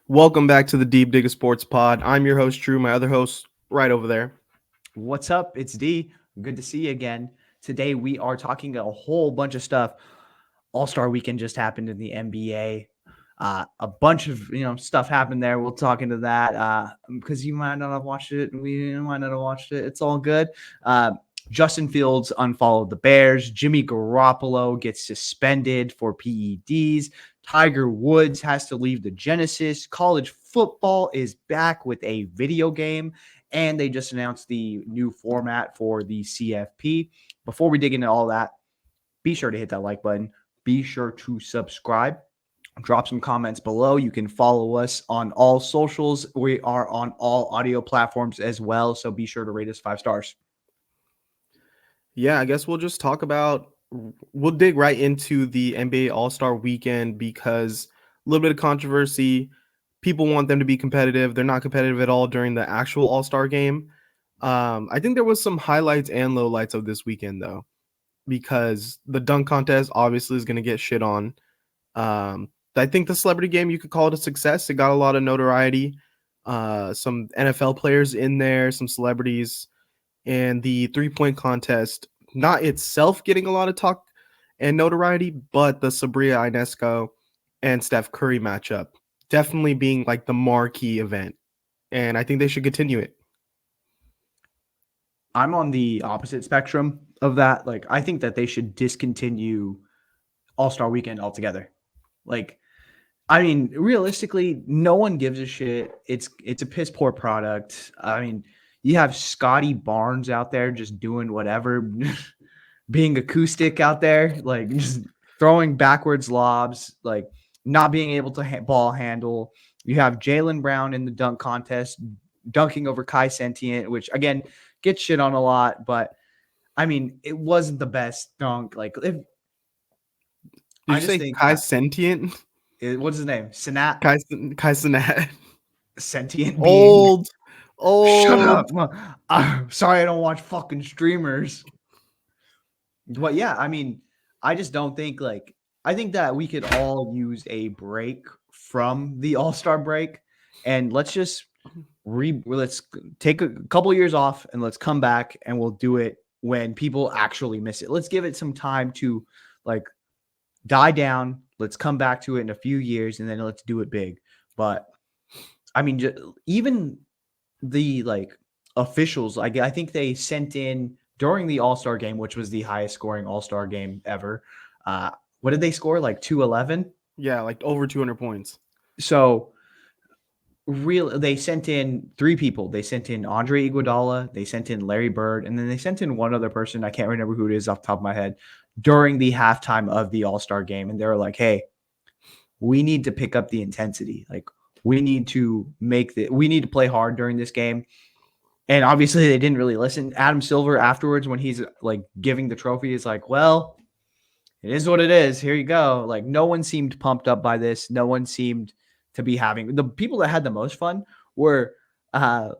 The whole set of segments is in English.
Welcome back to the Deep Digger Sports Pod. I'm your host, Drew. My other host, right over there. What's up? It's D. Good to see you again. Today we are talking a whole bunch of stuff. All-Star weekend just happened in the NBA. A bunch of stuff happened there. We'll talk into that because you might not have watched it. We might not have watched it. It's all good. Uh, Justin Fields unfollowed the Bears. Jimmy Garoppolo gets suspended for PEDs. Tiger Woods has to leave the Genesis. College football is back with a video game, and they just announced the new format for the CFP. Before we dig into all that, be sure to hit that like button. Be sure to subscribe. Drop some comments below. You can follow us on all socials. We are on all audio platforms as well, so be sure to rate us 5 stars. Yeah, I guess we'll dig right into the NBA All-Star weekend because a little bit of controversy. People want them to be competitive. They're not competitive at all during the actual All-Star game. I think there was some highlights and lowlights of this weekend, though, because the dunk contest obviously is going to get shit on. I think the celebrity game, you could call it a success. It got a lot of notoriety. Some NFL players in there, some celebrities, and the 3-point contest, not itself getting a lot of talk and notoriety, but the Sabrina Ionescu and Steph Curry matchup definitely being like the marquee event. And I think they should continue it. I'm on the opposite spectrum of that. Like, I think that they should discontinue All-Star weekend altogether. Like, I mean, realistically, no one gives a shit. It's a piss poor product. I mean, you have Scotty Barnes out there just doing whatever, being acoustic out there, like just throwing backwards lobs, like not being able to ball handle. You have Jaylen Brown in the dunk contest, dunking over Kai Sentient, which again gets shit on a lot, but I mean, it wasn't the best dunk. Like, if Did I you just say think Kai that Sentient? what's his name? Sinat Kai Sinat. Sentient being. Old. Shut Old. up. I'm sorry I don't watch fucking streamers. But yeah, I mean, I just don't think I think that we could all use a break from the All-Star break, and let's take a couple years off and let's come back and we'll do it when people actually miss it. Let's give it some time to like die down. Let's come back to it in a few years and then let's do it big. But I mean, even the officials, I think they sent in during the All-Star game, which was the highest scoring All-Star game ever. Uh, what did they score? Like 211? Yeah, like over 200 points. So they sent in three people. They sent in Andre Iguodala, they sent in Larry Bird, and then they sent in one other person. I can't remember who it is off the top of my head during the halftime of the All-Star game. And they were like, hey, we need to pick up the intensity. Like, we need to play hard during this game. And obviously they didn't really listen. Adam Silver afterwards, when he's like giving the trophy, is like, well, it is what it is. Here you go. Like, no one seemed pumped up by this. No one seemed to be having the people that had the most fun were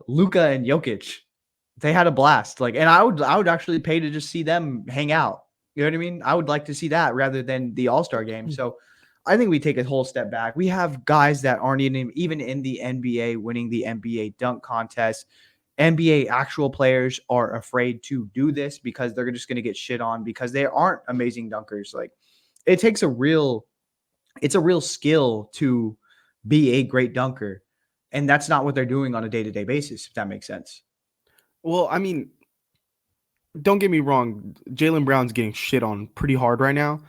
Luka and Jokic. They had a blast. Like, and I would actually pay to just see them hang out. You know what I mean? I would like to see that rather than the All-Star game. So I think we take a whole step back. We have guys that aren't even in the NBA winning the NBA dunk contest. NBA actual players are afraid to do this because they're just going to get shit on because they aren't amazing dunkers. Like, it takes it's a real skill to be a great dunker. And that's not what they're doing on a day-to-day basis, if that makes sense. Well, I mean, don't get me wrong. Jaylen Brown's getting shit on pretty hard right now,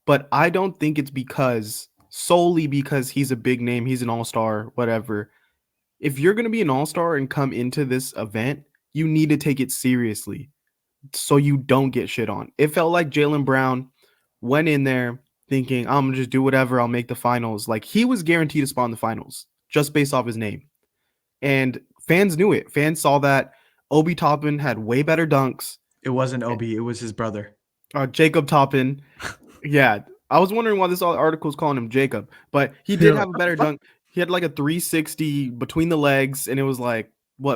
but I don't think it's solely because he's a big name, he's an all-star, whatever. If you're going to be an all-star and come into this event, you need to take it seriously so you don't get shit on. It felt like Jaylen Brown went in there thinking, I'm going to just do whatever, I'll make the finals. Like, he was guaranteed to spawn the finals just based off his name. And fans knew it. Fans saw that Obi Toppin had way better dunks. It wasn't Obi, it was his brother. Jacob Toppin. Yeah, I was wondering why this article is calling him Jacob, but he did have a better dunk. He had like a 360 between the legs, and it was like,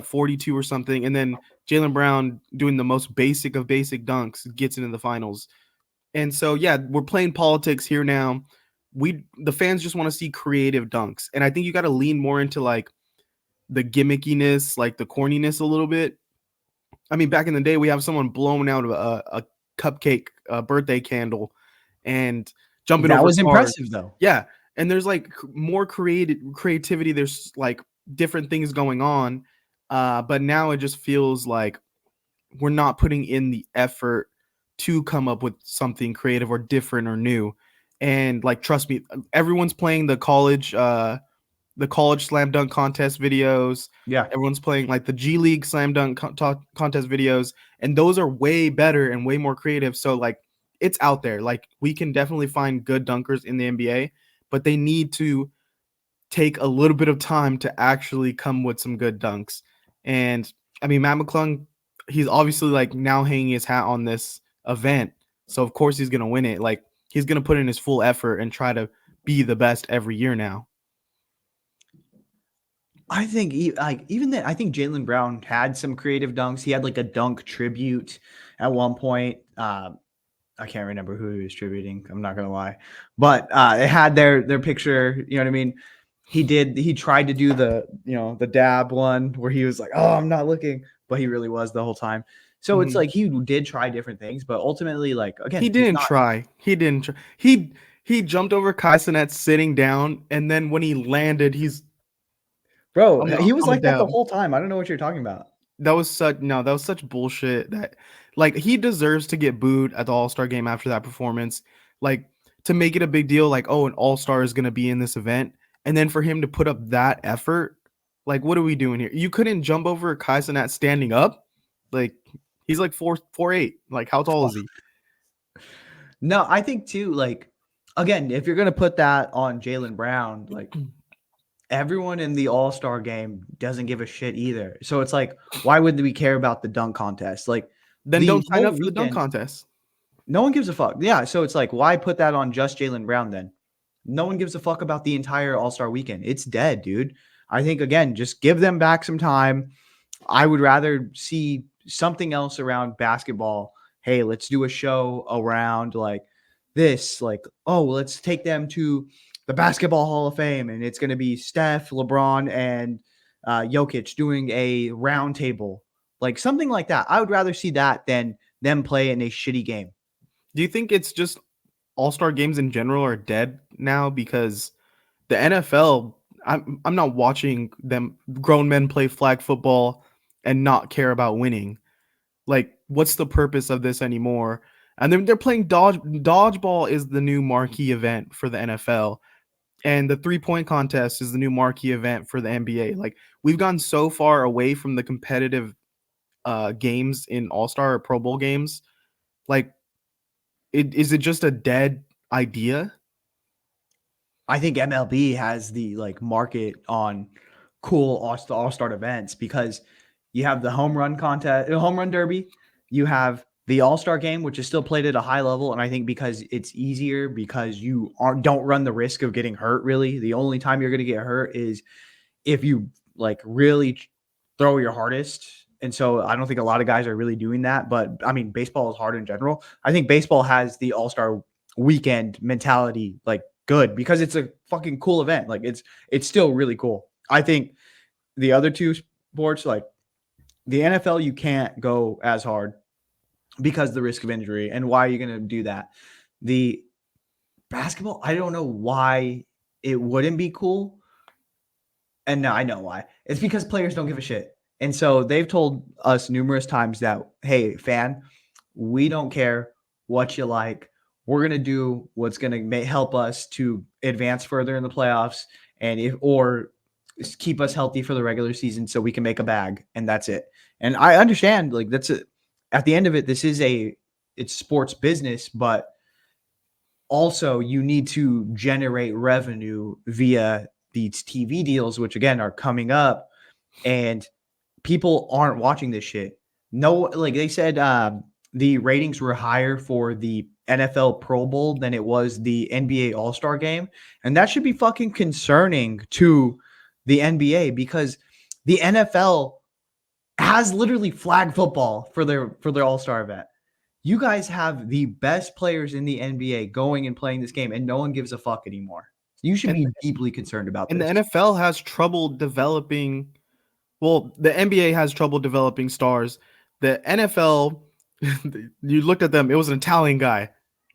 42 or something. And then Jaylen Brown, doing the most basic of basic dunks, gets into the finals. And so, yeah, we're playing politics here now. the fans just want to see creative dunks. And I think you got to lean more into like the gimmickiness, like the corniness a little bit. I mean, back in the day, we have someone blowing out a cupcake birthday candle and jumping That over was cars. impressive, though. Yeah, and there's like more creativity. There's like different things going on, but now it just feels like we're not putting in the effort to come up with something creative or different or new. And like, trust me, everyone's playing the college slam dunk contest videos. Yeah. Everyone's playing like the G League slam dunk contest videos, and those are way better and way more creative. So like, it's out there. Like, we can definitely find good dunkers in the NBA, but they need to take a little bit of time to actually come with some good dunks. And I mean, Matt McClung, he's obviously like now hanging his hat on this event, so of course he's gonna win it. Like, he's gonna put in his full effort and try to be the best every year now. I think even then, I think Jaylen Brown had some creative dunks. He had like a dunk tribute at one point. I can't remember who he was tributing. I'm not gonna lie, but it had their picture. You know what I mean? He tried to do the dab one where he was like, "Oh, I'm not looking," but he really was the whole time. So it's like he did try different things, but ultimately, like again, He didn't try. He didn't try. He jumped over Kai Cenat sitting down, and then when he landed, bro, I'm he was like that the down. whole time. I don't know what you're talking about. That was such bullshit that like he deserves to get booed at the All-Star game after that performance. Like, to make it a big deal, like, oh, an All-Star is gonna be in this event, and then for him to put up that effort, like, what are we doing here? You couldn't jump over Kai Cenat standing up. Like, he's like 4'8". Like, how tall is he? No, I think too, like, again, if you're gonna put that on Jaylen Brown, like everyone in the All-Star game doesn't give a shit either. So it's like, why would we care about the dunk contest? Like Then the don't sign whole up for the dunk weekend, contest. no one gives a fuck. Yeah. So it's like, why put that on just Jaylen Brown then? No one gives a fuck about the entire All-Star weekend. It's dead, dude. I think again, just give them back some time. I would rather see something else around basketball. Hey, let's do a show around like this. Like, oh, let's take them to the Basketball Hall of Fame, and it's going to be Steph, LeBron, and Jokic doing a round table, like something like that. I would rather see that than them play in a shitty game. Do you think it's just All-Star games in general are dead now because the NFL, I'm not watching them grown men play flag football and not care about winning. Like, what's the purpose of this anymore? And then they're playing dodgeball is the new marquee event for the NFL, and the 3-point contest is the new marquee event for the NBA. Like, we've gone so far away from the competitive games in All-Star or Pro Bowl games. Like, is it just a dead idea? I think MLB has the like market on cool all-star events because you have the home run contest, home run derby, you have the all-star game, which is still played at a high level. And I think because it's easier because you don't run the risk of getting hurt. Really, the only time you're going to get hurt is if you like really throw your hardest. And so I don't think a lot of guys are really doing that. But I mean, baseball is hard in general. I think baseball has the all-star weekend mentality like good because it's a fucking cool event. Like it's still really cool. I think the other two sports, like the NFL, you can't go as hard because of the risk of injury. And why are you going to do that? The basketball, I don't know why it wouldn't be cool. And now I know why. It's because players don't give a shit. And so they've told us numerous times that, hey, fan, we don't care what you like. We're going to do what's going to help us to advance further in the playoffs or keep us healthy for the regular season so we can make a bag. And that's it. And I understand, like, that's it. At the end of it, it's sports business, but also you need to generate revenue via these TV deals, which again are coming up, and people aren't watching this shit. No, like they said, the ratings were higher for the NFL Pro Bowl than it was the NBA All-Star game. And that should be fucking concerning to the NBA because the NFL has literally flag football for their All-Star event. You guys have the best players in the NBA going and playing this game, and no one gives a fuck anymore. You should And be deeply concerned about and the this. NFL has trouble developing. Well, the NBA has trouble developing stars. The NFL, you looked at them. It was an Italian guy,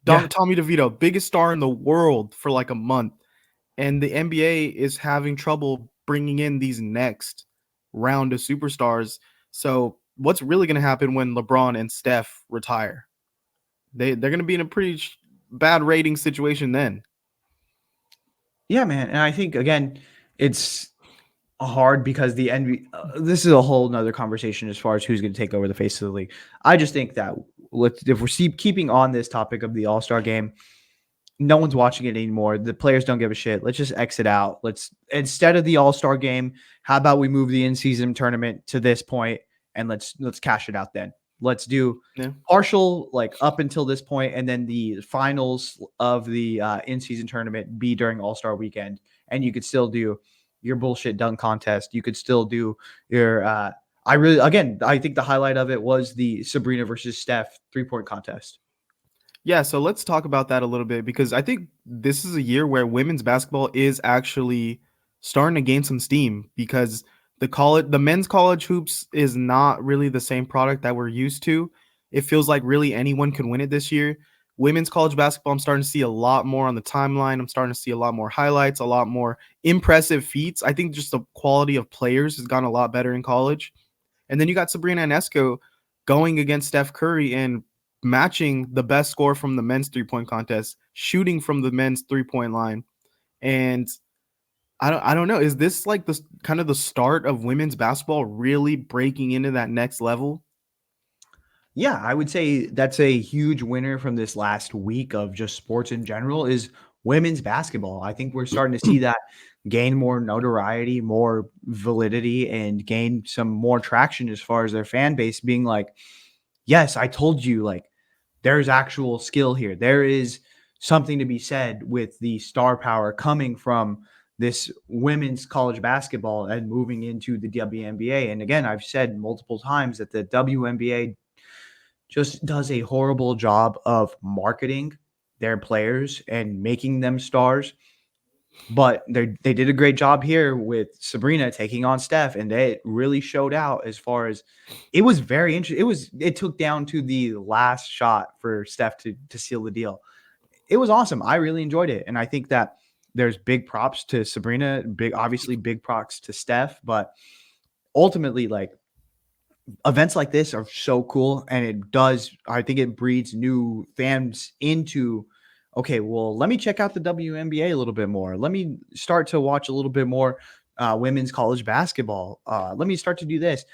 Yeah. Tommy DeVito, biggest star in the world for like a month, and the NBA is having trouble bringing in these next round of superstars. So, what's really going to happen when LeBron and Steph retire? They're going to be in a pretty bad rating situation then. Yeah, man. And I think, again, it's hard because the NBA, this is a whole nother conversation as far as who's going to take over the face of the league. I just think that if we're keeping on this topic of the All-Star game, no one's watching it anymore. The players don't give a shit. Let's just exit out. Let's, instead of the All-Star game, how about we move the in-season tournament to this point and let's cash it out then. Let's do Yeah. partial, like up until this point, and then the finals of the in-season tournament be during All-Star weekend. And you could still do your bullshit dunk contest. You could still do your I think the highlight of it was the Sabrina versus Steph 3-point contest. Yeah, so let's talk about that a little bit because I think this is a year where women's basketball is actually starting to gain some steam because the men's college hoops is not really the same product that we're used to. It feels like really anyone can win it this year. Women's college basketball, I'm starting to see a lot more on the timeline. I'm starting to see a lot more highlights, a lot more impressive feats. I think just the quality of players has gotten a lot better in college. And then you got Sabrina Ionescu going against Steph Curry and matching the best score from the men's 3-point contest, shooting from the men's 3-point line. And I don't know. Is this like the kind of the start of women's basketball really breaking into that next level? Yeah, I would say that's a huge winner from this last week of just sports in general is women's basketball. I think we're starting to see that gain more notoriety, more validity, and gain some more traction as far as their fan base being like, yes, I told you, like, there's actual skill here. There is something to be said with the star power coming from this women's college basketball and moving into the WNBA. And again, I've said multiple times that the WNBA just does a horrible job of marketing their players and making them stars. But they did a great job here with Sabrina taking on Steph, and they really showed out as far as it was very interesting. It took down to the last shot for Steph to seal the deal. It was awesome. I really enjoyed it, and I think that there's big props to Sabrina, obviously big props to Steph, but ultimately, like, events like this are so cool, and I think it breeds new fans into, okay, well, let me check out the WNBA a little bit more. Let me start to watch a little bit more women's college basketball. Let me start to do this.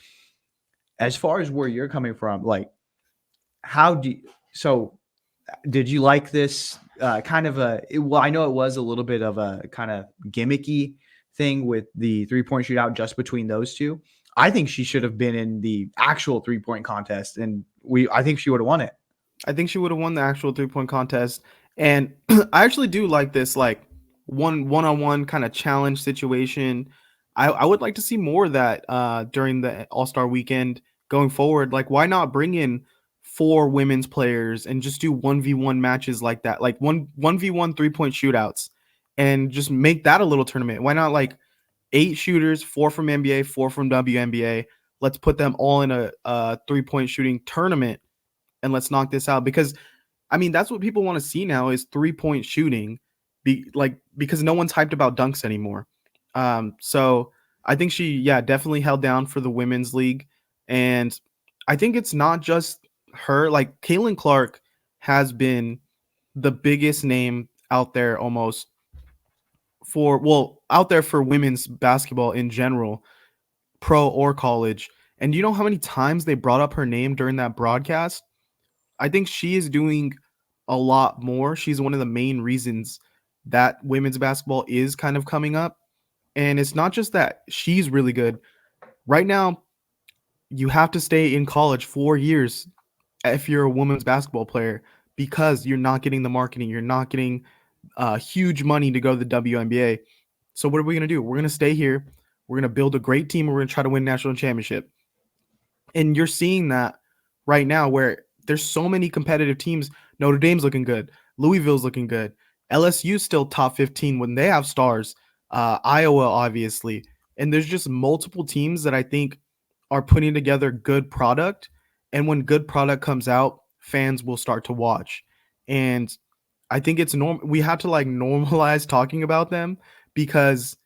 As far as where you're coming from, like, how do you, so did you like this well, I know it was a little bit of a kind of gimmicky thing with the 3-point shootout just between those two. I think she should have been in the actual 3-point contest, and I think she would have won it. I think she would have won the actual 3-point contest. And I actually do like this like one-on-one kind of challenge situation. I would like to see more of that during the All-Star weekend going forward. Like, why not bring in 4 women's players and just do 1v1 matches like that? Like 1v1 3-point shootouts and just make that a little tournament. Why not like 8 shooters, 4 from NBA, 4 from WNBA? Let's put them all in a 3-point shooting tournament and let's knock this out because I mean that's what people want to see now is 3-point shooting because no one's hyped about dunks anymore. So I think she definitely held down for the women's league, and I think it's not just her. Like Caitlin Clark has been the biggest name out there almost out there for women's basketball in general, pro or college. And you know how many times they brought up her name during that broadcast? I think she is doing a lot more. She's one of the main reasons that women's basketball is kind of coming up. And it's not just that she's really good. Right now, you have to stay in college 4 years if you're a women's basketball player because you're not getting the marketing. You're not getting huge money to go to the WNBA. So what are we going to do? We're going to stay here. We're going to build a great team. And we're going to try to win national championship. And you're seeing that right now where there's so many competitive teams. Notre Dame's looking good. Louisville's looking good. LSU's still top 15 when they have stars. Iowa, obviously. And there's just multiple teams that I think are putting together good product. And when good product comes out, fans will start to watch. And I think it's we have to like normalize talking about them, because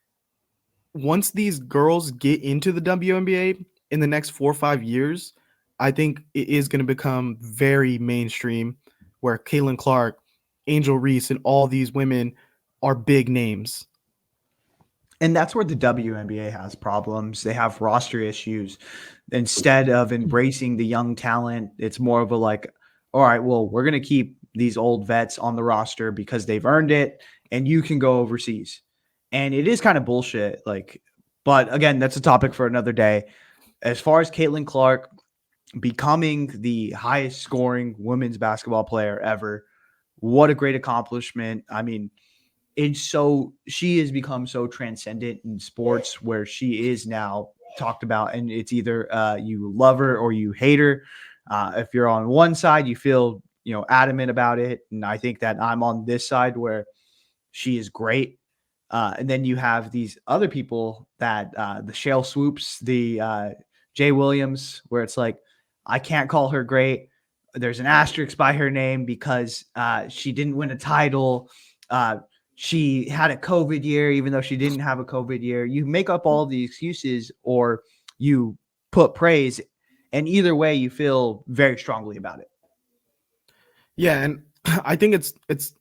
once these girls get into the WNBA in the next 4 or 5 years, I think it is going to become very mainstream, where Caitlin Clark, Angel Reese, and all these women are big names. And that's where the WNBA has problems. They have roster issues. Instead of embracing the young talent, it's more of a like, all right, well, we're going to keep these old vets on the roster because they've earned it, and you can go overseas. And it is kind of bullshit. Like, but again, that's a topic for another day. As far as Caitlin Clark becoming the highest scoring women's basketball player ever, what a great accomplishment. I mean, she has become so transcendent in sports, where she is now talked about, and it's either you love her or you hate her. If you're on one side, you feel adamant about it, and I think that I'm on this side where she is great. And then you have these other people that the Shale Swoops, the Jay Williams, where it's like, I can't call her great. There's an asterisk by her name because she didn't win a title. She had a COVID year, even though she didn't have a COVID year. You make up all the excuses, or you put praise, and either way, you feel very strongly about it. Yeah, and I think it's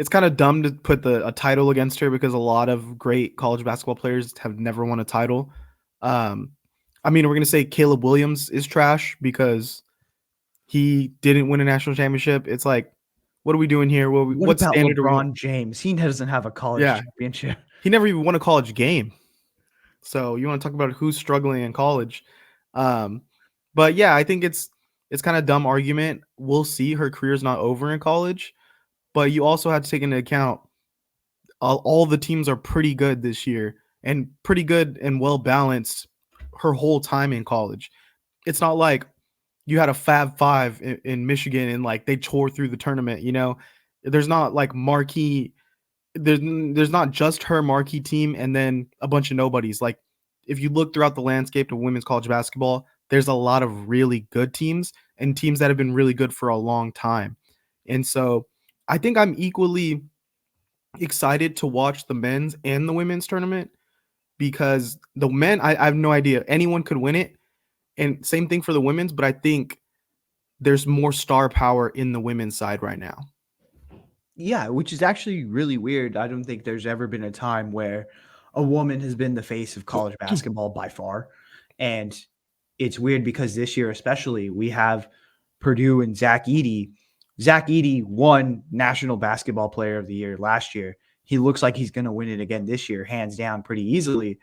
kind of dumb to put a title against her, because a lot of great college basketball players have never won a title. I mean, we're gonna say Caleb Williams is trash because he didn't win a national championship. It's like, what are we doing here? What What about standard are we? LeBron James? He doesn't have a college Yeah, championship. he never even won a college game. So you want to talk about who's struggling in college? But yeah, I think it's kind of dumb argument. We'll see. Her career's not over in college, but you also have to take into account all the teams are pretty good this year, and pretty good and well balanced her whole time in college. It's not like you had a Fab Five in Michigan and like they tore through the tournament. There's not like marquee. There's not just her marquee team and then a bunch of nobodies. Like, if you look throughout the landscape of women's college basketball, there's a lot of really good teams and teams that have been really good for a long time. And so I think I'm equally excited to watch the men's and the women's tournament, because the men, I have no idea. Anyone could win it. And same thing for the women's, but I think there's more star power in the women's side right now. Yeah, which is actually really weird. I don't think there's ever been a time where a woman has been the face of college basketball by far. And it's weird because this year, especially, we have Purdue and Zach Edey. Zach Edey won National Basketball Player of the Year last year. He looks like he's going to win it again this year, hands down, pretty easily.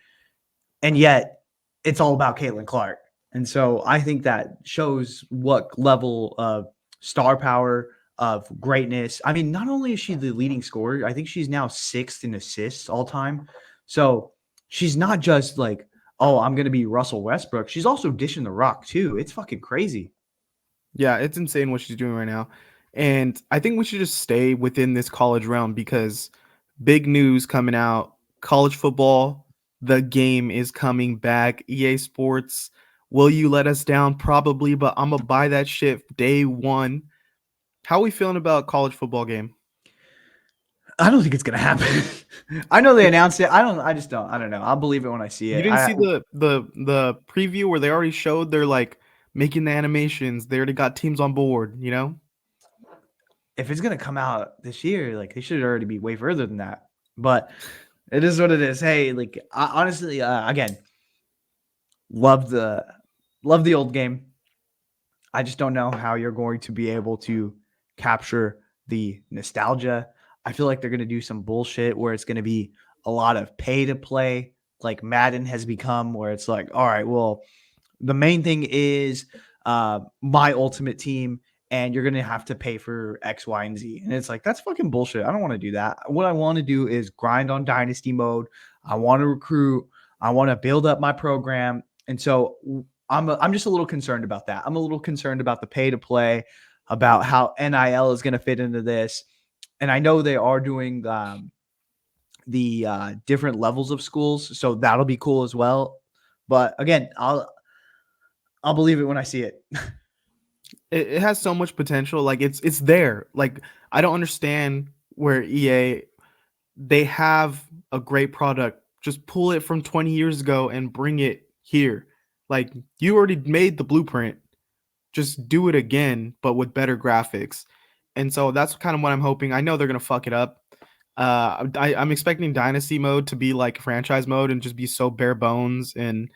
And yet, it's all about Caitlin Clark. And so I think that shows what level of star power, of greatness. I mean, not only is she the leading scorer, I think she's now 6th in assists all time. So she's not just like, oh, I'm going to be Russell Westbrook. She's also dishing the rock too. It's fucking crazy. Yeah, it's insane what she's doing right now. And I think we should just stay within this college realm, because big news coming out: college football, the game is coming back. EA Sports, will you let us down? Probably, but I'm going to buy that shit day one. How are we feeling about college football game? I don't think it's gonna happen. I know they announced it. I don't know. I'll believe it when I see You it. didn't see the preview where they already showed they're like making the animations. They already got teams on board, If it's gonna come out this year, like, they should already be way further than that. But it is what it is. Hey, like, honestly, again, love the old game. I just don't know how you're going to be able to capture the nostalgia. I feel like they're going to do some bullshit where it's going to be a lot of pay to play, like Madden has become, where it's like, all right, well, the main thing is my ultimate team, and you're going to have to pay for X, Y, and Z. And it's like, that's fucking bullshit. I don't want to do that. What I want to do is grind on dynasty mode. I want to recruit. I want to build up my program. And so I'm just a little concerned about that. I'm a little concerned about the pay to play, about how NIL is going to fit into this. And I know they are doing the different levels of schools, so that'll be cool as well. But again, I'll believe it when I see it. It has so much potential. Like it's there. Like I don't understand where EA, they have a great product. Just pull it from 20 years ago and bring it here. Like you already made the blueprint. Just do it again, but with better graphics. And so that's kind of what I'm hoping. I know they're gonna fuck it up. I'm expecting Dynasty mode to be like franchise mode and just be so bare bones and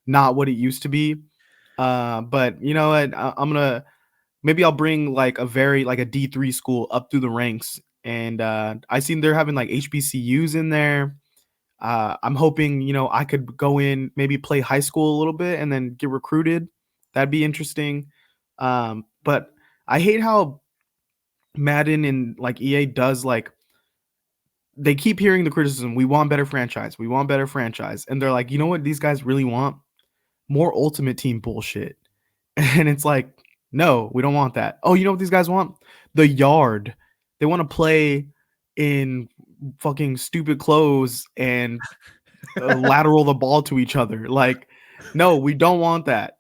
not what it used to be. But you know what? I'm gonna, maybe I'll bring like a D3 school up through the ranks. And I seen they're having like HBCUs in there. I'm hoping, I could go in, maybe play high school a little bit and then get recruited. That'd be interesting. But I hate how Madden and like EA does, like they keep hearing the criticism. We want better franchise. We want better franchise. And they're like, you know what these guys really want? More Ultimate Team bullshit. And it's like, no, we don't want that. Oh, you know what these guys want? The yard. They want to play in fucking stupid clothes and lateral the ball to each other. Like, no, we don't want that.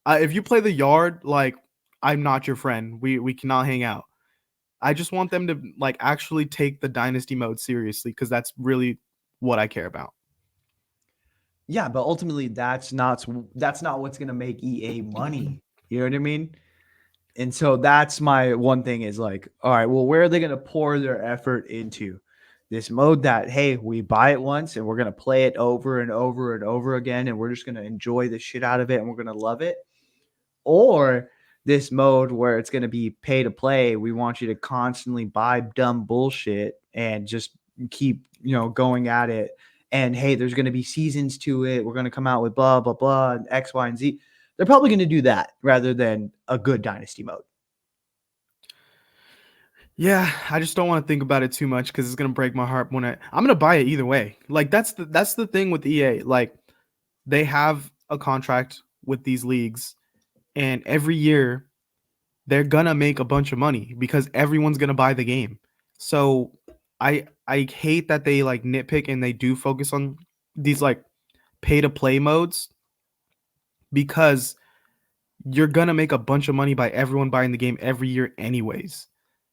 If you play the yard, like, I'm not your friend. We cannot hang out. I just want them to like actually take the dynasty mode seriously, because that's really what I care about. Yeah, but ultimately that's not what's going to make EA money. You know what I mean? And so that's my one thing is like, all right, well, where are they going to pour their effort into? This mode that, hey, we buy it once and we're going to play it over and over and over again, and we're just going to enjoy the shit out of it and we're going to love it. Or this mode where it's going to be pay to play. We want you to constantly buy dumb bullshit and just keep, going at it. And hey, there's going to be seasons to it. We're going to come out with blah, blah, blah, and X, Y, and Z. They're probably going to do that rather than a good dynasty mode. Yeah, I just don't want to think about it too much because it's gonna break my heart when I'm gonna buy it either way. Like that's the thing with EA. Like they have a contract with these leagues, and every year they're gonna make a bunch of money because everyone's gonna buy the game. So I hate that they like nitpick and they do focus on these like pay to play modes, because you're gonna make a bunch of money by everyone buying the game every year anyways.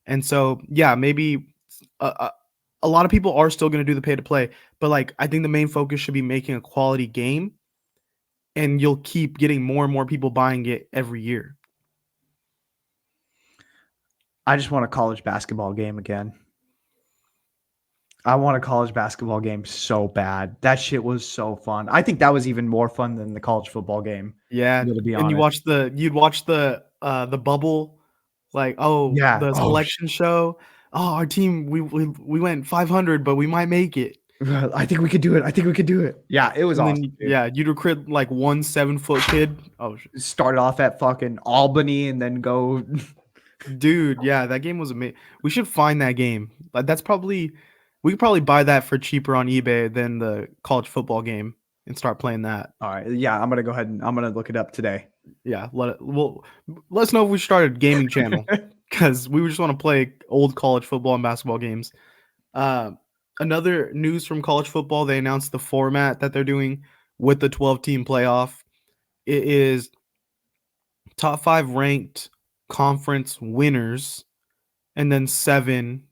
And so yeah, maybe a lot of people are still gonna do the pay to play, but like I think the main focus should be making a quality game, and you'll keep getting more and more people buying it every year. I just want a college basketball game again. I want a college basketball game so bad. That shit was so fun. I think that was even more fun than the college football game. Yeah, To be and honest. you'd watch the bubble, like, oh, Yeah. the selection show. Oh, our team, we went 500, but we might make it. I think we could do it. I think we could do it. Yeah, it was And awesome, then dude. yeah, you'd recruit like 1 7-foot kid. Oh, Started off at fucking Albany and then go. dude, yeah, that game was amazing. We should find that game. That's probably, we could probably buy that for cheaper on eBay than the college football game and start playing that. All right. Yeah, I'm gonna go ahead and I'm gonna look it up today. Yeah, let us know if we started a gaming channel, because we just want to play old college football and basketball games. Another news from college football, they announced the format that they're doing with the 12-team playoff. It is top 5 ranked conference winners, and then 7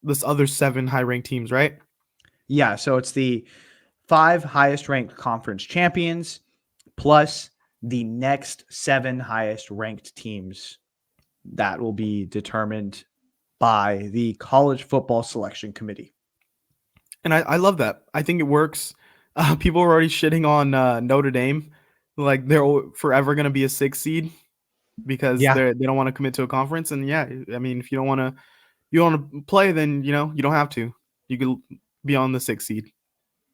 this other 7 high ranked teams, right? Yeah, so it's the 5 highest ranked conference champions plus the next 7 highest ranked teams that will be determined by the college football selection committee. And I love that. I think it works. People are already shitting on Notre Dame, like they're forever going to be a 6 seed because they don't want to commit to a conference. And yeah, I mean, if you don't want to play, then you don't have to. You could be on the 6 seed.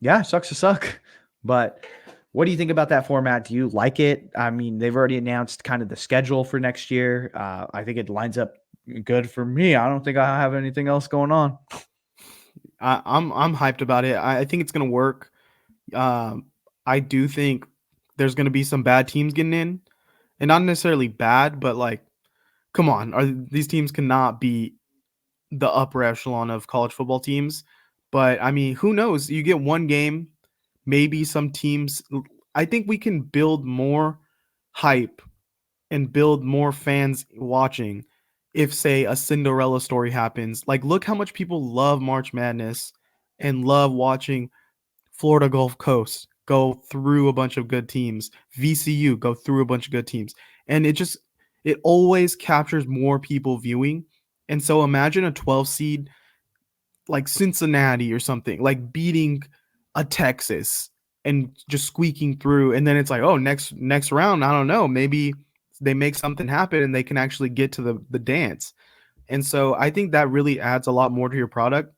Yeah, sucks to suck. But what do you think about that format? Do you like it? I mean, they've already announced kind of the schedule for next year. I think it lines up good for me. I don't think I have anything else going on. I'm hyped about it. I think it's gonna work. I do think there's going to be some bad teams getting in, and not necessarily bad, but like, come on, are these teams cannot be the upper echelon of college football teams. But I mean, who knows? You get one game, maybe some teams. I think we can build more hype and build more fans watching if, say, a Cinderella story happens. Like, look how much people love March Madness and love watching Florida Gulf Coast go through a bunch of good teams, VCU go through a bunch of good teams. And it always captures more people viewing. And so imagine a 12 seed like Cincinnati or something, like beating a Texas and just squeaking through. And then it's like, oh, next round, I don't know, maybe they make something happen and they can actually get to the dance. And so I think that really adds a lot more to your product.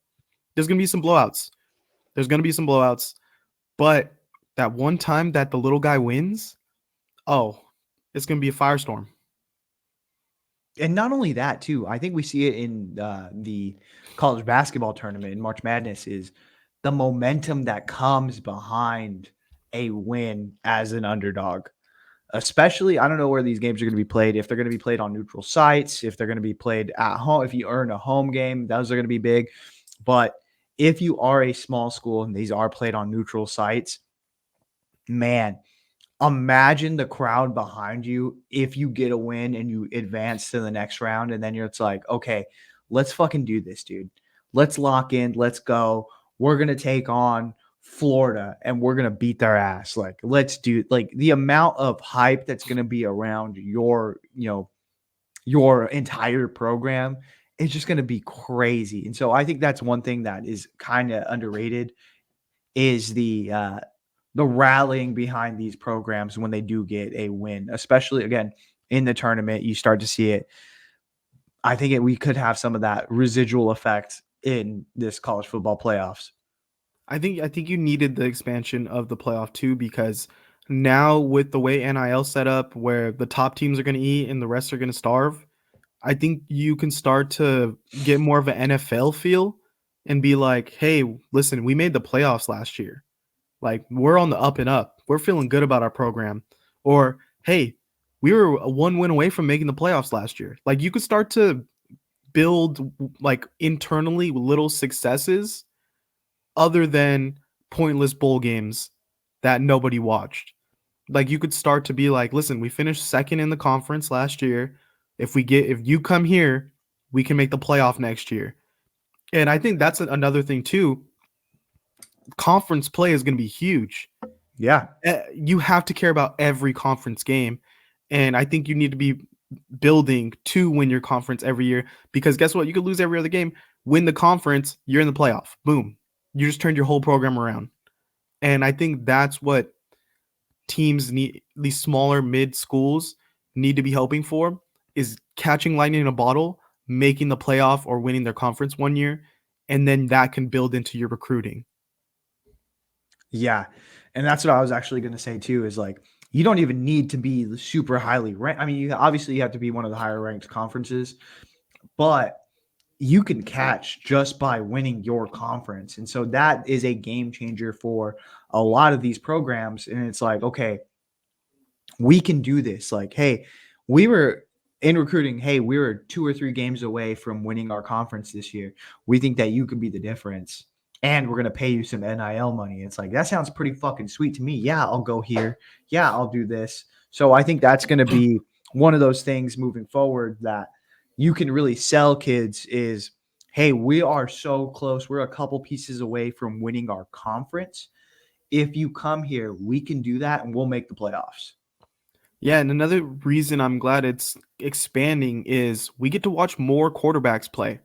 There's gonna be some blowouts. There's gonna be some blowouts, but that one time that the little guy wins, oh, it's gonna be a firestorm. And not only that, too, I think we see it in the college basketball tournament in March Madness is the momentum that comes behind a win as an underdog. Especially, I don't know where these games are going to be played. If they're going to be played on neutral sites, if they're going to be played at home, if you earn a home game, those are going to be big. But if you are a small school and these are played on neutral sites, man, imagine the crowd behind you if you get a win and you advance to the next round. And then it's like, okay, let's fucking do this, dude. Let's lock in. Let's go. We're going to take on Florida and we're going to beat their ass. Like, let's do like the amount of hype that's going to be around your entire program is just going to be crazy. And so I think that's one thing that is kind of underrated is the rallying behind these programs when they do get a win, especially again in the tournament, you start to see it. I think we could have some of that residual effect in this college football playoffs. I think you needed the expansion of the playoff too, because now with the way NIL set up where the top teams are going to eat and the rest are going to starve, I think you can start to get more of an NFL feel and be like, hey, listen, we made the playoffs last year. Like, we're on the up and up. We're feeling good about our program. Or, hey, we were one win away from making the playoffs last year. Like, you could start to build like internally little successes other than pointless bowl games that nobody watched. Like, you could start to be like, listen, we finished second in the conference last year. If you come here, we can make the playoff next year. And I think that's another thing too. Conference play is going to be huge. Yeah. You have to care about every conference game. And I think you need to be building to win your conference every year, because guess what? You could lose every other game, win the conference, you're in the playoff. Boom. You just turned your whole program around. And I think that's what teams need, these smaller mid schools need to be hoping for, is catching lightning in a bottle, making the playoff or winning their conference one year, and then that can build into your recruiting. Yeah. And that's what I was actually going to say too, is like, you don't even need to be super highly ranked. I mean, you have to be one of the higher ranked conferences, but you can catch just by winning your conference. And so that is a game changer for a lot of these programs. And it's like, okay, we can do this. Like, hey, we were in recruiting. Hey, we were 2 or 3 games away from winning our conference this year. We think that you could be the difference. And we're going to pay you some NIL money. It's like, that sounds pretty fucking sweet to me. Yeah, I'll go here. Yeah, I'll do this. So I think that's going to be one of those things moving forward that you can really sell kids is, hey, we are so close. We're a couple pieces away from winning our conference. If you come here, we can do that and we'll make the playoffs. Yeah, and another reason I'm glad it's expanding is we get to watch more quarterbacks play.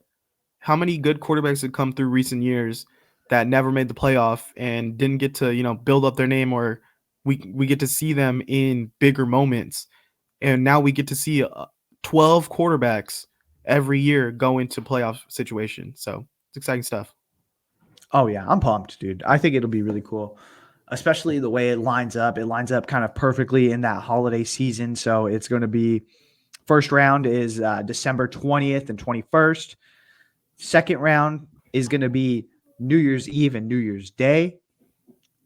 How many good quarterbacks have come through recent years that never made the playoff and didn't get to, build up their name, or we get to see them in bigger moments. And now we get to see 12 quarterbacks every year go into playoff situation. So it's exciting stuff. Oh, yeah, I'm pumped, dude. I think it'll be really cool, especially the way it lines up. It lines up kind of perfectly in that holiday season. So it's going to be first round is December 20th and 21st. Second round is going to be New Year's Eve and New Year's Day.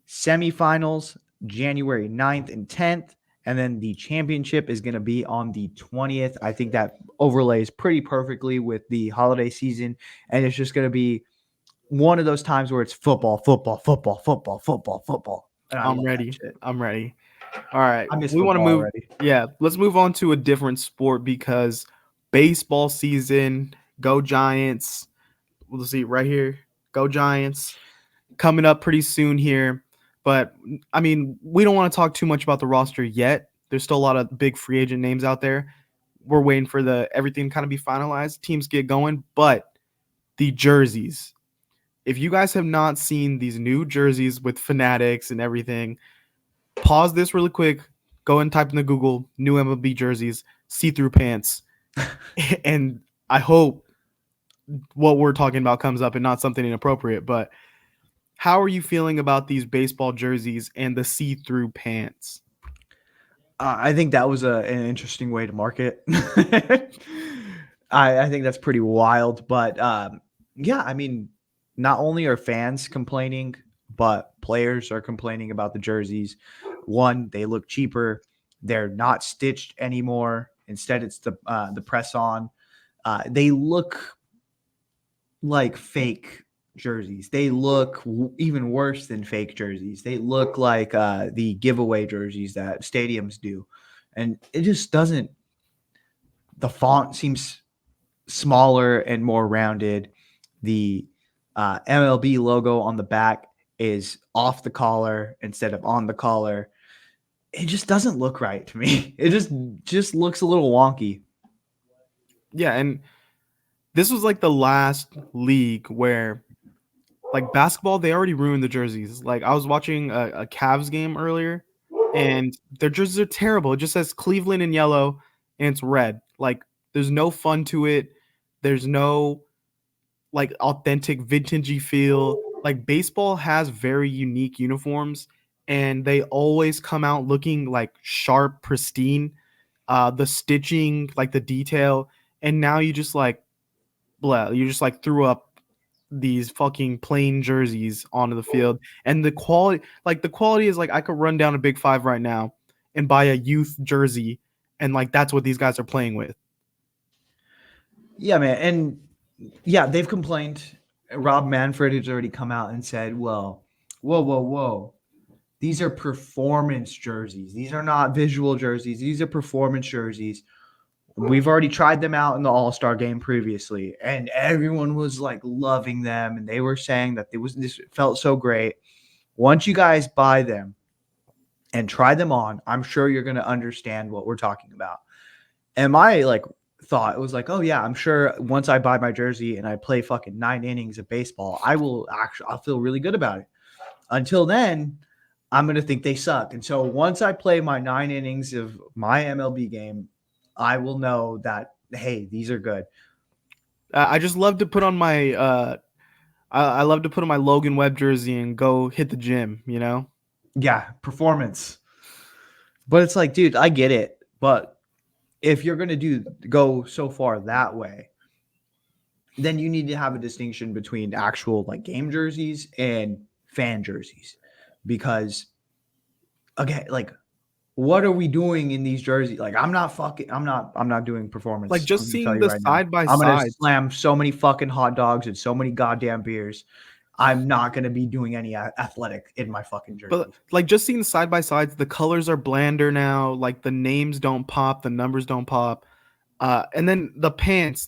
Semifinals January 9th and 10th. And then the championship is going to be on the 20th. I think that overlays pretty perfectly with the holiday season. And it's just going to be one of those times where it's football, football, football, football, football, football. And I I'm love that ready. shit. I'm ready. All right. I miss We want to football move. already. Yeah. Let's move on to a different sport because baseball season, go Giants. We'll see right here. Go Giants. Coming up pretty soon here. But I mean, we don't want to talk too much about the roster yet. There's still a lot of big free agent names out there. We're waiting for the everything to kind of be finalized. Teams get going, but the jerseys. If you guys have not seen these new jerseys with Fanatics and everything, pause this really quick. Go and type in the Google new MLB jerseys, see-through pants, and I hope what we're talking about comes up and not something inappropriate. But how are you feeling about these baseball jerseys and the see-through pants? I think that was an interesting way to market. I think that's pretty wild. But yeah, I mean, not only are fans complaining, but players are complaining about the jerseys. One, they look cheaper. They're not stitched anymore. Instead, it's the press on. They look like fake jerseys. They look even worse than fake jerseys. They look like the giveaway jerseys that stadiums do. And it just doesn't, the font seems smaller and more rounded. The MLB logo on the back is off the collar instead of on the collar. It just doesn't look right to me. It just looks a little wonky. Yeah, and this was like the last league where like basketball, they already ruined the jerseys. Like I was watching a Cavs game earlier, and their jerseys are terrible. It just says Cleveland in yellow and it's red. Like there's no fun to it. There's no like authentic vintagey feel. Like baseball has very unique uniforms, and they always come out looking like sharp, pristine. The stitching, like the detail, and now you just like blah, you just like threw up these fucking plain jerseys onto the field, and the quality is like I could run down a Big Five right now and buy a youth jersey, and like that's what these guys are playing with. Yeah, man. And yeah, they've complained. Rob Manfred has already come out and said, well, whoa, whoa, whoa. These are performance jerseys. These are not visual jerseys. These are performance jerseys. We've already tried them out in the All-Star game previously, and everyone was like loving them, and they were saying that this felt so great. Once you guys buy them and try them on, I'm sure you're going to understand what we're talking about. And my like thought was like, oh yeah, I'm sure once I buy my jersey and I play fucking 9 innings of baseball, I'll feel really good about it. Until then, I'm going to think they suck. And so once I play my 9 innings of my MLB game, I will know that, hey, these are good. I just love to put on my I love to put on my Logan Webb jersey and go hit the gym, you know? Yeah, performance. But it's like, dude, I get it. But if you're going to go so far that way, then you need to have a distinction between actual like game jerseys and fan jerseys. Because okay, like what are we doing in these jerseys? Like I'm not doing Like performance. I'm just gonna tell seeing you the right now. side by I'm gonna sides. slam so many fucking hot dogs and so many goddamn beers. I'm not gonna be doing any athletic in my fucking But jersey. like just seeing side by sides, the colors are blander now. Like the names don't pop, the numbers don't pop. And then the pants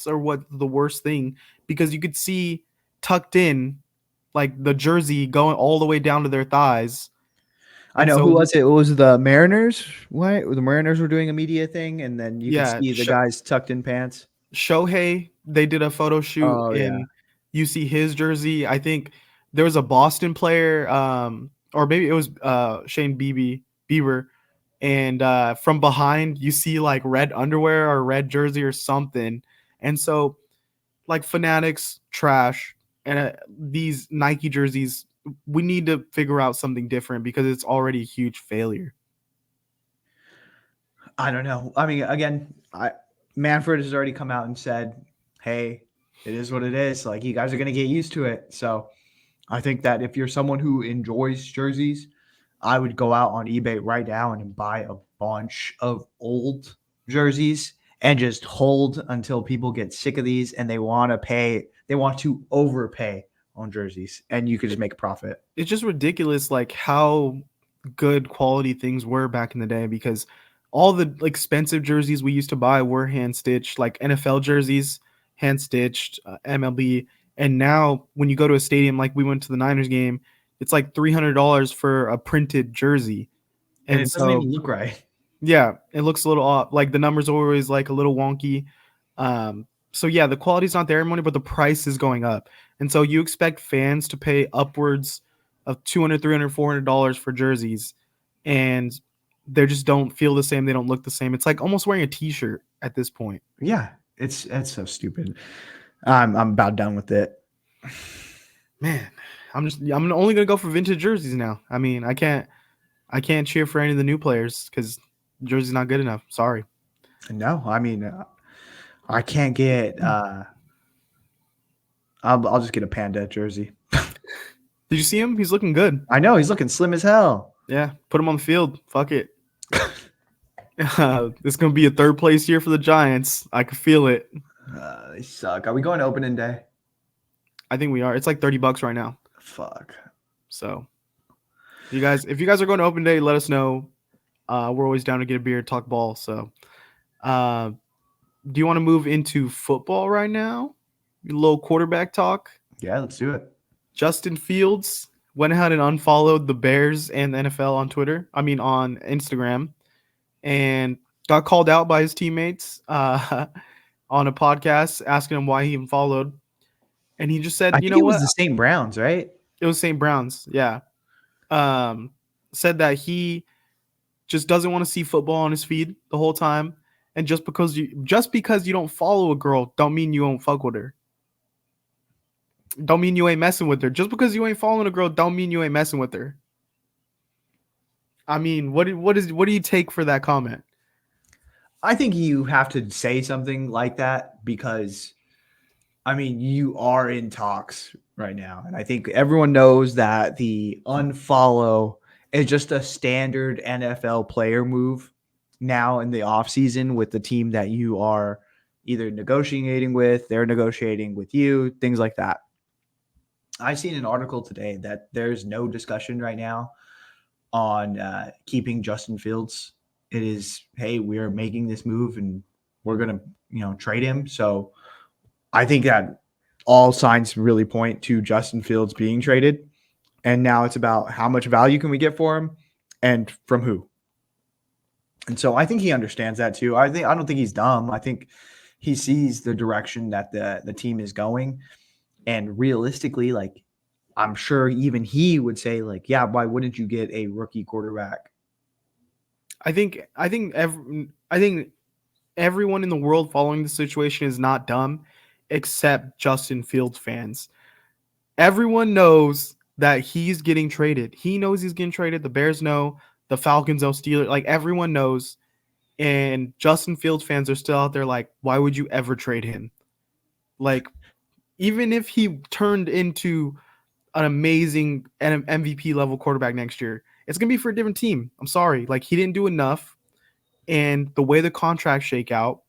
are what the worst thing because you could see tucked in like the jersey going all the way down to their thighs. I And know who so was it? It was the Mariners. What? The Mariners were doing a media thing, and then you could yeah, see the guys tucked in pants. Shohei, they did a photo shoot Oh yeah. in you see his jersey. I think there was a Boston player, or maybe it was Shane Bieber, and from behind you see like red underwear or red jersey or something. And so like Fanatics trash and these Nike jerseys, we need to figure out something different because it's already a huge failure. I don't know. I mean, again, Manfred has already come out and said, "Hey, it is what it is. Like you guys are gonna get used to it." So I think that if you're someone who enjoys jerseys, I would go out on eBay right now and buy a bunch of old jerseys and just hold until people get sick of these and they want to pay. They want to overpay on jerseys, and you could just make a profit. It's just ridiculous, like how good quality things were back in the day, because all the expensive jerseys we used to buy were hand stitched, like NFL jerseys, hand stitched, MLB. And now when you go to a stadium, like we went to the Niners game, it's like $300 for a printed jersey. And And it doesn't so even look right. yeah, it looks a little off. Like the numbers are always like a little wonky. So yeah, the quality's not there anymore, but the price is going up. And so you expect fans to pay upwards of 200, 300, $400 for jerseys, and they just don't feel the same. They don't look the same. It's like almost wearing a t-shirt at this point. Yeah, it's so stupid. I'm about done with it. Man, I'm only gonna go for vintage jerseys now. I mean, I can't cheer for any of the new players because jersey's not good enough. Sorry. No, I mean, I can't get. I'll just get a Panda jersey. Did you see him? He's looking good. I know he's looking slim as hell. Yeah, put him on the field. Fuck it. This is gonna be a third place year for the Giants. I can feel it. They suck. Are we going to opening day? I think we are. It's like $30 right now. Fuck. So, if you guys are going to open day, let us know. We're always down to get a beer, talk ball. So, do you want to move into football right now? A little quarterback talk. Yeah, let's do it. Justin Fields went ahead and unfollowed the Bears and the NFL on Twitter. I mean, on Instagram, and got called out by his teammates on a podcast asking him why he unfollowed. And he just said, I you think know it was what? the St. Browns, right? It was St. Browns. Yeah. Said that he just doesn't want to see football on his feed the whole time. And just because you don't follow a girl, don't mean you won't fuck with her. Don't mean you ain't messing with her. Just because you ain't following a girl, don't mean you ain't messing with her. I mean, what do you take for that comment? I think you have to say something like that because, I mean, you are in talks right now. And I think everyone knows that the unfollow is just a standard NFL player move now in the offseason with the team that you are either negotiating with, they're negotiating with you, things like that. I've seen an article today that there's no discussion right now on keeping Justin Fields. It is, hey, we're making this move and we're going to, trade him. So I think that all signs really point to Justin Fields being traded. And now it's about how much value can we get for him and from who. And so I think he understands that too. I don't think he's dumb. I think he sees the direction that the team is going. And realistically, like, I'm sure even he would say, like, yeah, why wouldn't you get a rookie quarterback? I think everyone in the world following the situation is not dumb, except Justin Fields fans. Everyone knows that he's getting traded. He knows he's getting traded. The Bears know. The Falcons know. Steelers, like everyone knows. And Justin Fields fans are still out there like, why would you ever trade him? Like, even if he turned into an amazing MVP level quarterback next year, it's going to be for a different team. I'm sorry. Like, he didn't do enough. And the way the contracts shake out,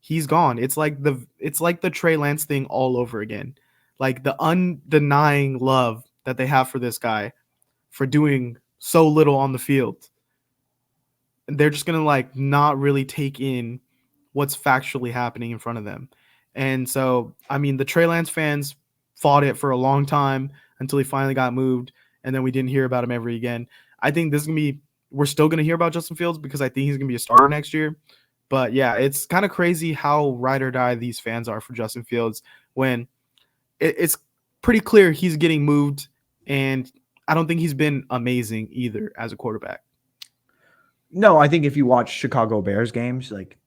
he's gone. It's like the Trey Lance thing all over again. Like the undenying love that they have for this guy for doing so little on the field. And they're just going to like not really take in what's factually happening in front of them. And so, I mean, the Trey Lance fans fought it for a long time until he finally got moved, and then we didn't hear about him ever again. I think this is going to be – we're still going to hear about Justin Fields because I think he's going to be a starter next year. But, yeah, it's kind of crazy how ride or die these fans are for Justin Fields when it's pretty clear he's getting moved, and I don't think he's been amazing either as a quarterback. No, I think if you watch Chicago Bears games, like,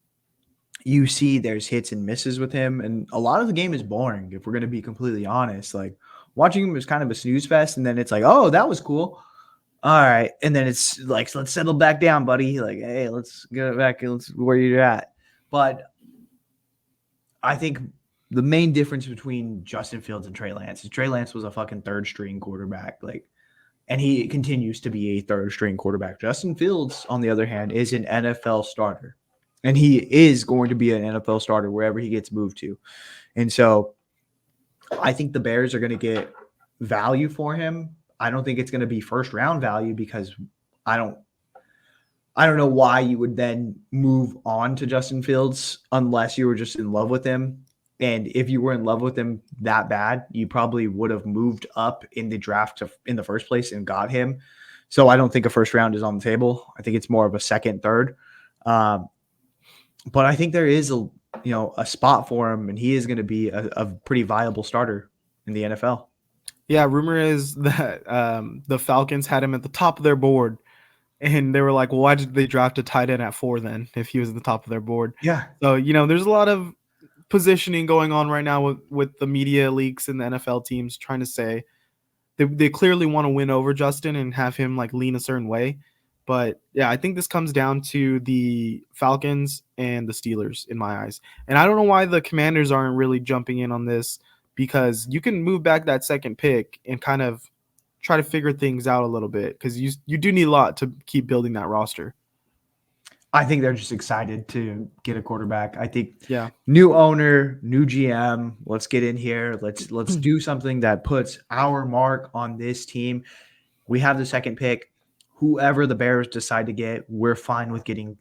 you see there's hits and misses with him, and a lot of the game is boring, if we're going to be completely honest. Like, watching him is kind of a snooze fest, and then it's like, oh, that was cool. All right. And then it's like, let's settle back down, buddy. Like, hey, let's get back where you're at. But I think the main difference between Justin Fields and Trey Lance is Trey Lance was a fucking third string quarterback. Like, and he continues to be a third string quarterback. Justin Fields, on the other hand, is an NFL starter, and he is going to be an NFL starter wherever he gets moved to. And so I think the Bears are going to get value for him. I don't think it's going to be first round value because I don't know why you would then move on to Justin Fields unless you were just in love with him. And if you were in love with him that bad, you probably would have moved up in the draft in the first place and got him. So I don't think a first round is on the table. I think it's more of a second, third. But I think there is a spot for him, and he is going to be a pretty viable starter in the NFL. Yeah, rumor is that the Falcons had him at the top of their board. And they were like, well, why did they draft a tight end at 4 then if he was at the top of their board? Yeah. So, there's a lot of positioning going on right now with the media leaks and the NFL teams trying to say they clearly want to win over Justin and have him like lean a certain way. But yeah, I think this comes down to the Falcons and the Steelers in my eyes. And I don't know why the Commanders aren't really jumping in on this, because you can move back that second pick and kind of try to figure things out a little bit, because you do need a lot to keep building that roster. I think they're just excited to get a quarterback. I think Yeah, new owner, new GM. Let's get in here. Let's do something that puts our mark on this team. We have the second pick. Whoever the Bears decide to get, we're fine with getting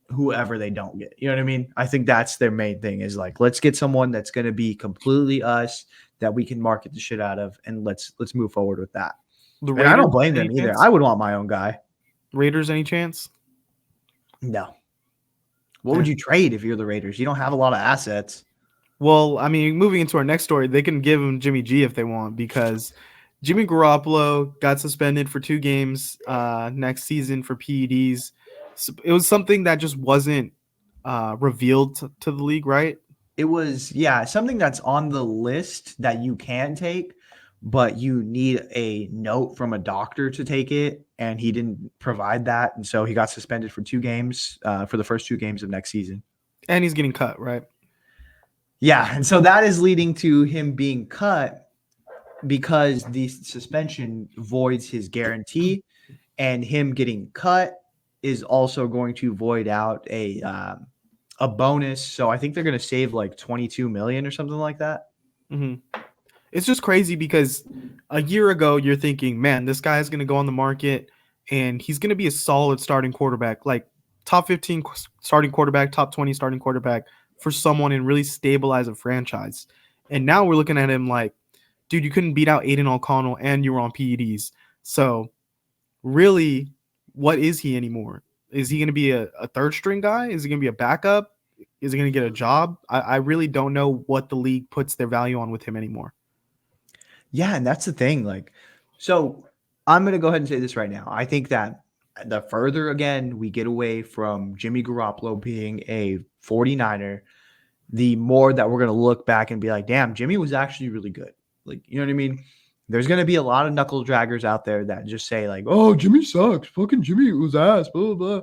whoever they don't get. You know what I mean? I think that's their main thing is like, let's get someone that's going to be completely us that we can market the shit out of, and let's move forward with that. And I don't blame them either. I would want my own guy. Raiders, any chance? No. What would you trade if you're the Raiders? You don't have a lot of assets. Well, I mean, moving into our next story, they can give him Jimmy G if they want, because Jimmy Garoppolo got suspended for 2 games next season for PEDs. So it was something that just wasn't revealed to the league, right? It was, something that's on the list that you can take, but you need a note from a doctor to take it, and he didn't provide that, and so he got suspended for 2 games for the first 2 games of next season. And he's getting cut, right? Yeah, and so that is leading to him being cut because the suspension voids his guarantee, and him getting cut is also going to void out a bonus. So I think they're going to save like 22 million or something like that. Mm-hmm. It's just crazy because a year ago you're thinking, man, this guy is going to go on the market and he's going to be a solid starting quarterback, like top 15 starting quarterback, top 20 starting quarterback for someone and really stabilize a franchise. And now we're looking at him like, dude, you couldn't beat out Aiden O'Connell and you were on PEDs. So really, what is he anymore? Is he going to be a third string guy? Is he going to be a backup? Is he going to get a job? I really don't know what the league puts their value on with him anymore. Yeah, and that's the thing. Like, so I'm going to go ahead and say this right now. I think that the further, again, we get away from Jimmy Garoppolo being a 49er, the more that we're going to look back and be like, damn, Jimmy was actually really good. Like, you know what I mean? There's going to be a lot of knuckle draggers out there that just say like, oh, Jimmy sucks. Fucking Jimmy was ass, blah, blah, blah.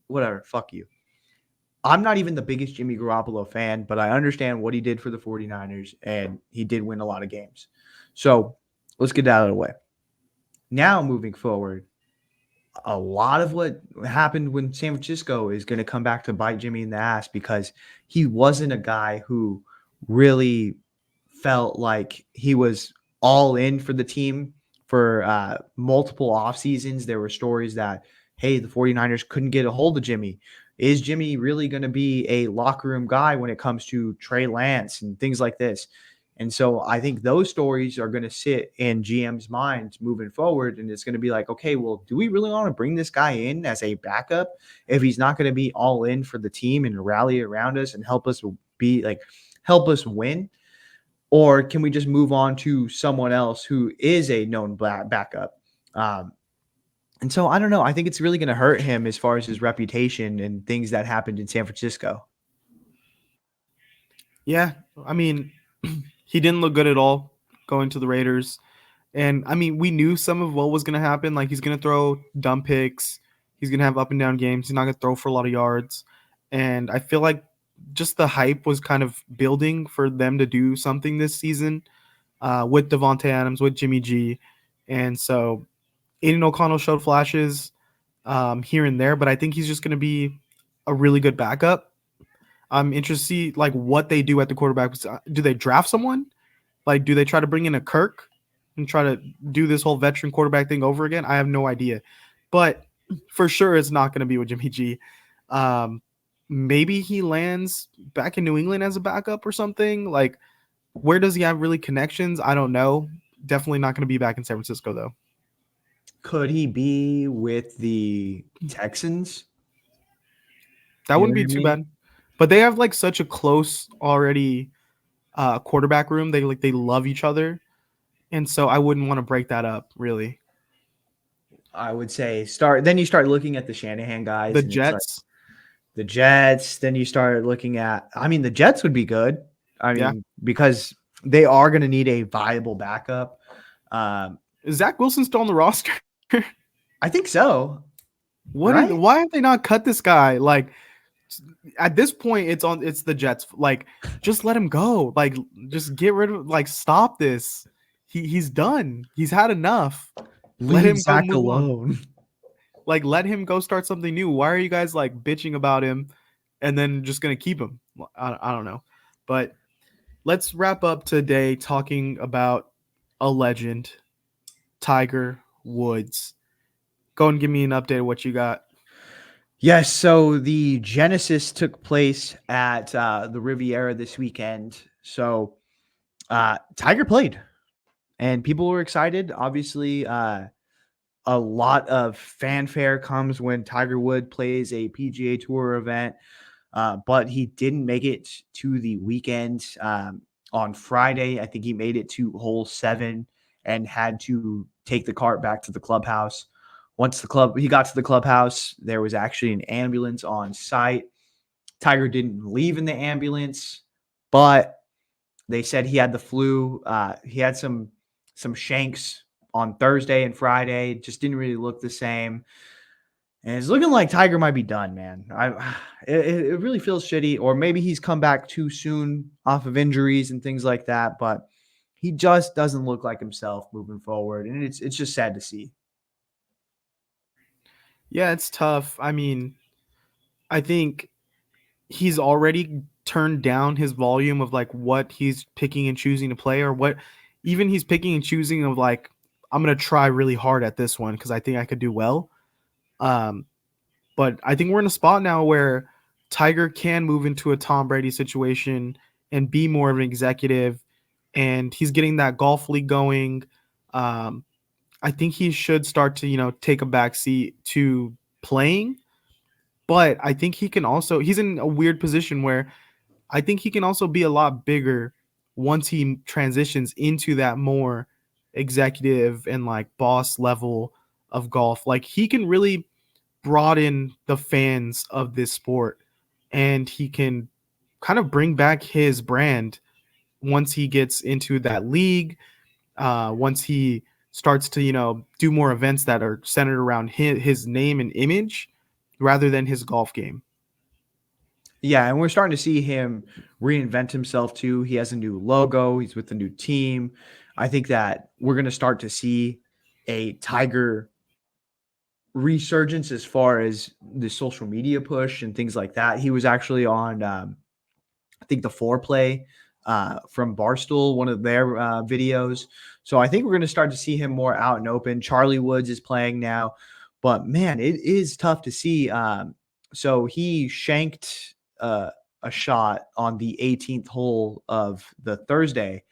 Whatever. Fuck you. I'm not even the biggest Jimmy Garoppolo fan, but I understand what he did for the 49ers, and he did win a lot of games. So let's get that out of the way. Now, moving forward, a lot of what happened when San Francisco is going to come back to bite Jimmy in the ass, because he wasn't a guy who really felt like he was all in for the team for multiple off seasons. There were stories that, hey, the 49ers couldn't get a hold of Jimmy. Is Jimmy really going to be a locker room guy when it comes to Trey Lance and things like this? And so I think those stories are going to sit in GM's minds moving forward. And it's going to be like, okay, well, do we really want to bring this guy in as a backup if he's not going to be all in for the team and rally around us and help us win? Or can we just move on to someone else who is a known backup? And so I don't know. I think it's really going to hurt him as far as his reputation and things that happened in San Francisco. Yeah, I mean, he didn't look good at all going to the Raiders. And I mean, we knew some of what was going to happen. Like, he's going to throw dumb picks. He's going to have up and down games. He's not going to throw for a lot of yards. And I feel like just the hype was kind of building for them to do something this season with Devontae Adams, with Jimmy G. And so Aiden O'Connell showed flashes here and there, but I think he's just going to be a really good backup. I'm interested to see like what they do at the quarterback. Do they draft someone? Like, do they try to bring in a Kirk and try to do this whole veteran quarterback thing over again? I have no idea, but for sure it's not going to be with Jimmy G. Maybe he lands back in New England as a backup or something. Like, where does he have really connections? I don't know. Definitely not going to be back in San Francisco though. Could he be with the Texans? That You know wouldn't what be I too mean? bad. But they have like such a close already quarterback room. They love each other, and so I wouldn't want to break that up really. I would say start. Then you start looking at the Shanahan The guys, and it's like Jets, the Jets. Then you start looking at. I mean, the Jets would be good. I yeah. mean, because they are going to need a viable backup. Is Zach Wilson still on the roster? I think so. What is? Right? Why have they not cut this guy? Like at this point, it's the Jets. Like just let him go. Like just get rid of. Like stop this. He's done. He's had enough. Let Leave him go. Zach Move on. alone. Like let him go start something new. Why are you guys like bitching about him and then just gonna keep him? I don't know. But let's wrap up today talking about a legend, Tiger Woods. Go and give me an update of what you got. Yes, so the Genesis took place at the Riviera this weekend. So Tiger played, and people were excited. Obviously, a lot of fanfare comes when Tiger Woods plays a PGA Tour event, but he didn't make it to the weekend. On Friday, I think he made it to hole 7 and had to take the cart back to the clubhouse. Once he got to the clubhouse, there was actually an ambulance on site. Tiger didn't leave in the ambulance, but they said he had the flu. He had some shanks on Thursday and Friday. Just didn't really look the same. And it's looking like Tiger might be done, man. It really feels shitty. Or maybe he's come back too soon off of injuries and things like that. But he just doesn't look like himself moving forward, and it's just sad to see. Yeah, it's tough. I mean, I think he's already turned down his volume of like what he's picking and choosing to play, or what even he's picking and choosing of like, I'm gonna try really hard at this one because I think I could do well. Um, but I think we're in a spot now where Tiger can move into a Tom Brady situation and be more of an executive, and he's getting that golf league going. Um, I think he should start to, take a back seat to playing, but I think he's in a weird position where I think he can also be a lot bigger once he transitions into that more executive and like boss level of golf. Like he can really broaden the fans of this sport, and he can kind of bring back his brand once he gets into that league. Once he starts to, do more events that are centered around his name and image rather than his golf game. Yeah, and we're starting to see him reinvent himself too. He has a new logo. He's with a new team. I think that we're going to start to see a Tiger resurgence as far as the social media push and things like that. He was actually on, I think, the Foreplay from Barstool, one of their videos. So I think we're going to start to see him more out and open. Charlie Woods is playing now, but man, it is tough to see. So he shanked a shot on the 18th hole of the Thursday.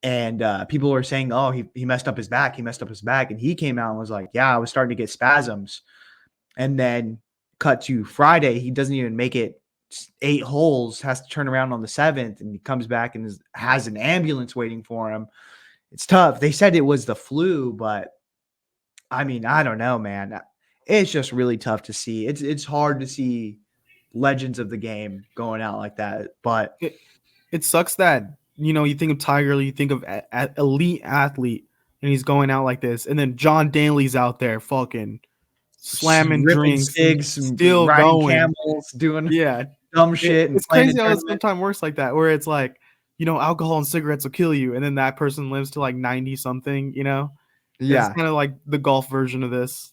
And people were saying, oh, he messed up his back. He messed up his back. And he came out and was like, yeah, I was starting to get spasms. And then cut to Friday, he doesn't even make it 8 holes, has to turn around on the 7th, and he comes back and has an ambulance waiting for him. It's tough. They said it was the flu, but I mean, I don't know, man. It's just really tough to see. It's hard to see legends of the game going out like that. But It sucks that, you think of Tiger, you think of elite athlete, and he's going out like this. And then John Daly's out there fucking slamming ripping drinks and sticks, still riding going. camels, doing Yeah. dumb shit, and It's playing in crazy how it tournaments. sometimes works like that, where it's like, alcohol and cigarettes will kill you. And then that person lives to like 90 something, It's Yeah. kind of like the golf version of this.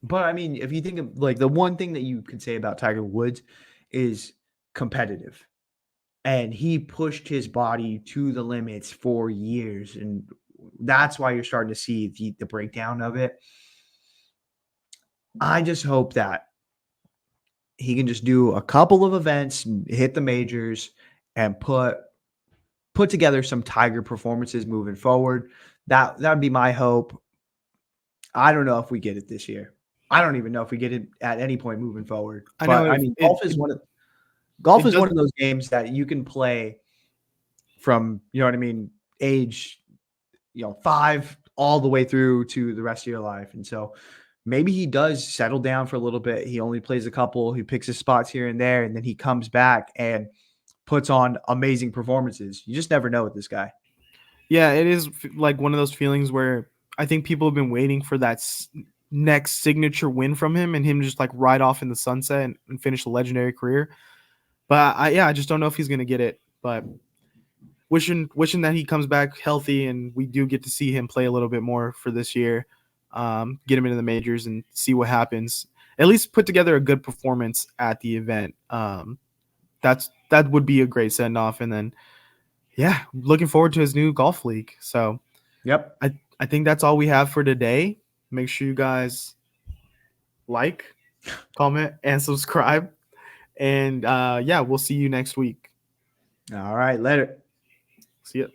But I mean, if you think of like the one thing that you could say about Tiger Woods is competitive. And he pushed his body to the limits for years. And that's why you're starting to see the breakdown of it. I just hope that he can just do a couple of events, hit the majors, and put together some Tiger performances moving forward. That would be my hope. I don't know if we get it this year. I don't even know if we get it at any point moving forward. I know But I if mean, it golf it is does. one of those games that you can play from, you know what I mean, age 5 all the way through to the rest of your life. And so maybe he does settle down for a little bit. He only plays a couple, he picks his spots here and there, and then he comes back and puts on amazing performances. You just never know with this guy. Yeah, it is like one of those feelings where I think people have been waiting for that next signature win from him, and him just like ride off in the sunset and finish a legendary career. But I just don't know if he's gonna get it. But wishing that he comes back healthy and we do get to see him play a little bit more for this year. Get him into the majors and see what happens. At least put together a good performance at the event. That would be a great send off. And then yeah, looking forward to his new golf league. So Yep. I think that's all we have for today. Make sure you guys like, comment, and subscribe. And yeah, we'll see you next week. All right. Later. See ya.